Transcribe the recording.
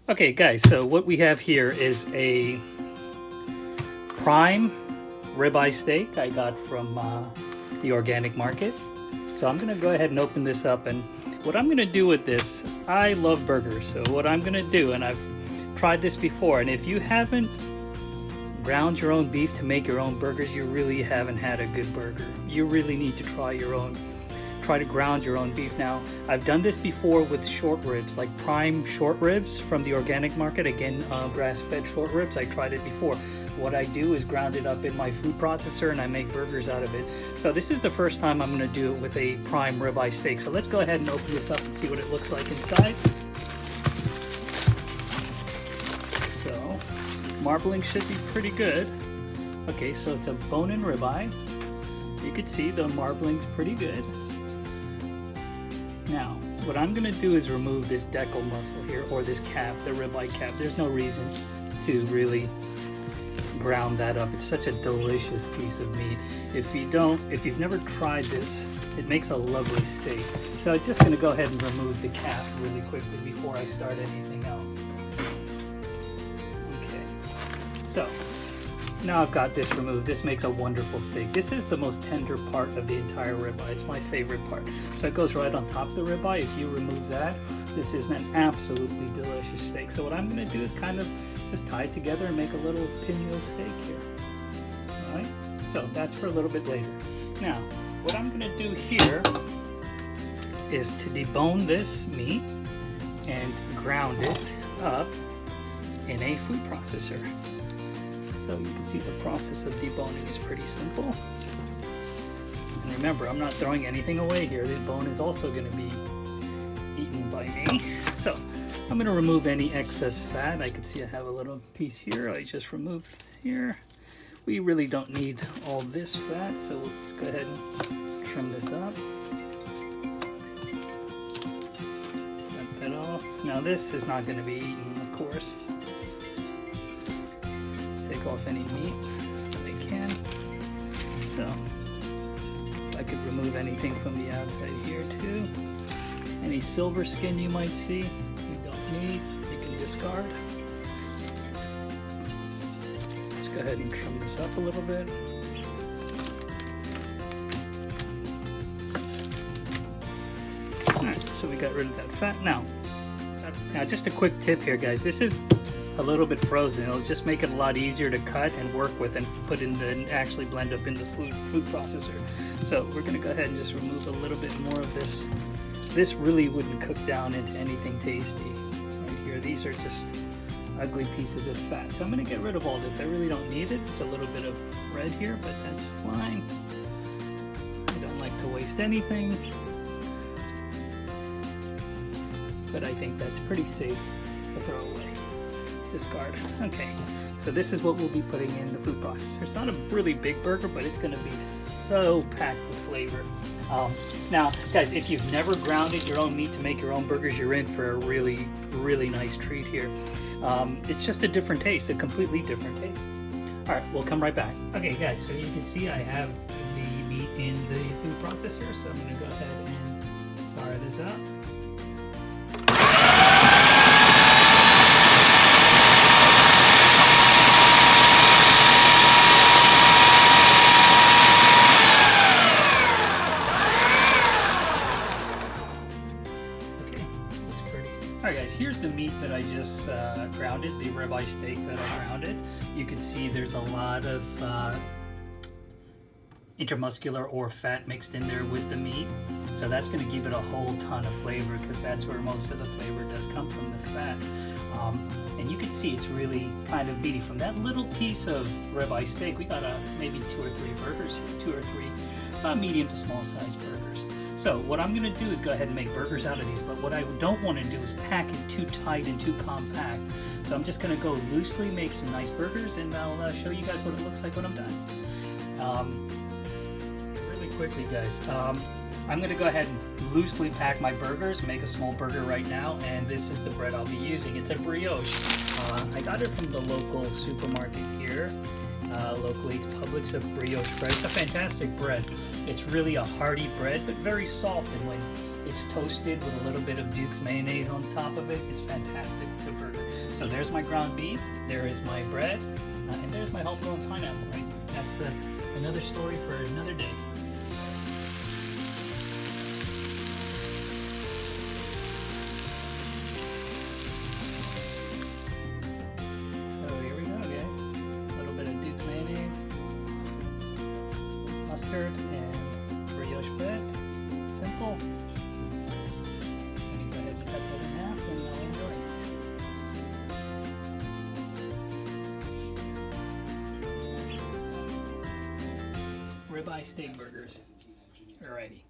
Okay guys, so what we have here is a prime ribeye steak I got from the organic market. So I'm gonna go ahead and open this up, and what I'm gonna do with this, I love burgers, so what I'm gonna do, and I've tried this before, and if you haven't ground your own beef to make your own burgers, you really haven't had a good burger. You really need to try to ground your own beef. Now, I've done this before with short ribs, like prime short ribs from the organic market. Again, grass-fed short ribs. I tried it before. What I do is ground it up in my food processor and I make burgers out of it. So this is the first time I'm going to do it with a prime ribeye steak. So let's go ahead and open this up and see what it looks like inside. So, marbling should be pretty good. Okay, so it's a bone-in ribeye. You can see the marbling's pretty good. Now, what I'm going to do is remove this decal muscle here, or this cap, the ribeye cap. There's no reason to really ground that up. It's such a delicious piece of meat. If you've never tried this, it makes a lovely steak. So I'm just going to go ahead and remove the cap really quickly before I start anything else. Okay, so now I've got this removed. This makes a wonderful steak. This is the most tender part of the entire ribeye. It's my favorite part. So it goes right on top of the ribeye. If you remove that, this is an absolutely delicious steak. So what I'm going to do is kind of just tie it together and make a little pinwheel steak here. All right, so that's for a little bit later. Now, what I'm going to do here is to debone this meat and ground it up in a food processor. So you can see the process of deboning is pretty simple. And remember, I'm not throwing anything away here. This bone is also going to be eaten by me. So I'm going to remove any excess fat. I can see I have a little piece here I just removed here. We really don't need all this fat, so let's go ahead and trim this up. Cut that off. Now this is not going to be eaten, of course. Take off any meat that I can. So I could remove anything from the outside here too. Any silver skin you might see, we don't need. You can discard. Let's go ahead and trim this up a little bit. Alright, so we got rid of that fat. Now just a quick tip here, guys. This is a little bit frozen. It'll just make it a lot easier to cut and work with and put in and actually blend up in the food processor. So we're going to go ahead and just remove a little bit more of this. This really wouldn't cook down into anything tasty. Right here, these are just ugly pieces of fat. So I'm going to get rid of all this. I really don't need it. It's a little bit of red here, but that's fine. I don't like to waste anything. But I think that's pretty safe to throw away. Discard. Okay, so this is what we'll be putting in the food processor. It's not a really big burger, but it's going to be so packed with flavor. Now, guys, if you've never grounded your own meat to make your own burgers, you're in for a really, really nice treat here. It's just a different taste, a completely different taste. All right, we'll come right back. Okay, guys, so you can see I have the meat in the food processor, so I'm going to go ahead and fire this up. Alright guys, here's the meat that I just grounded, the ribeye steak that I grounded. You can see there's a lot of intermuscular or fat mixed in there with the meat. So that's going to give it a whole ton of flavor, because that's where most of the flavor does come from, the fat. And you can see it's really kind of meaty. From that little piece of ribeye steak, we got maybe 2 or 3 burgers here, 2 or 3 medium to small size burgers. So what I'm going to do is go ahead and make burgers out of these, but what I don't want to do is pack it too tight and too compact. So I'm just going to go loosely, make some nice burgers, and I'll show you guys what it looks like when I'm done. Really quickly, guys, I'm going to go ahead and loosely pack my burgers, make a small burger right now, and this is the bread I'll be using. It's a brioche. I got it from the local supermarket here. Locally, it's Publix of brioche bread. It's a fantastic bread. It's really a hearty bread, but very soft, and when It's toasted with a little bit of Duke's mayonnaise on top of it. It's fantastic, the burger. So there's my ground beef, there is my bread, and there's my homegrown pineapple. Right? That's another story for another day. So here we go, guys. A little bit of Duke's mayonnaise, mustard, and brioche bread. Simple. Let me go ahead and cut that in half and I'll enjoy. Ribeye steak burgers. Alrighty.